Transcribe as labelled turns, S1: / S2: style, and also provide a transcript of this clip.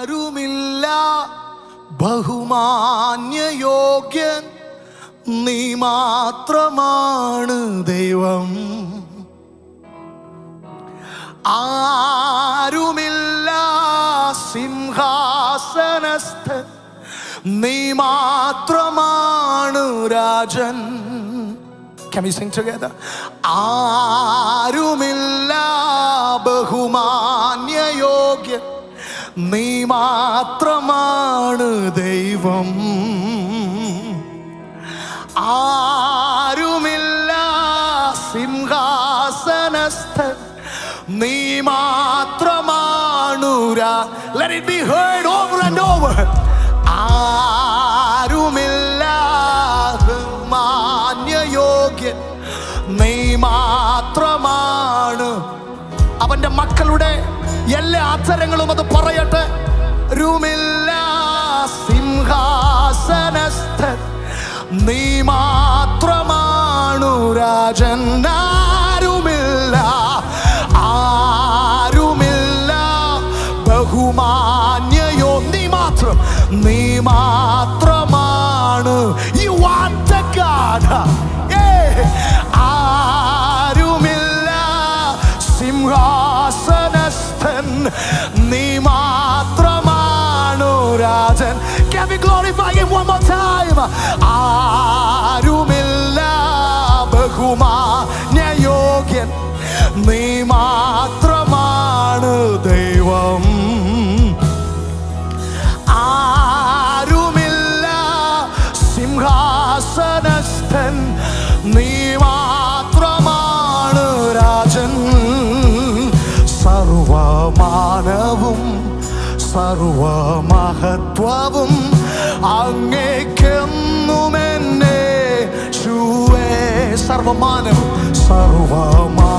S1: ആരുമില്ല ബഹുമാന്യയോഗ്യൻ, നീ മാത്രമാണ് ദൈവം. ആരുമില്ല സിംഹാസനസ്ഥൻ, നീ മാത്രമാണ് Rajan. Can we sing together? ആരുമില്ല ബഹുമാന്യയോഗ്യൻ, നീ മാത്രമാണ് ദൈവം. ആരുമില്ല സിംഹാസനസ്ഥൻ, നീ മാത്രമാണ്. Let it be heard over and over. ആരുമില്ല ബഹുമാന്യയോഗ്യൻ, നീ മാത്രമാണ്. അവന്റെ മക്കളുടെ എല്ലാ അക്ഷരങ്ങളും അത് പറയട്ടെ. ആരുമില്ല സിംഹാസനസ്ഥൻ, നീ മാത്രമാണു രാജൻ. ആരുമില്ല, ആരുമില്ല ബഹുമാന്യയോ, നീ മാത്രം, നീ മാത്രമാണ്. You are the God. ആരുമില്ല സിംഹാസനസ്ഥൻ, നീ മാത്രമാണു Rajan. Can we glorify him one more time? ആരുമില്ല ബഹുമാന്യയോഗ്യൻ, നീ മാത്രമാണ് ദൈവം. ആരുമില്ല സിംഹാസനസ്ഥൻ, നീ മാത്രമാണ് രാജൻ. സർവമാനവും സർവമഹത്വവും അങ്ങേക്കെന്നുമെന്നെ യേശുവേ. സർവമാനവും സർവമാ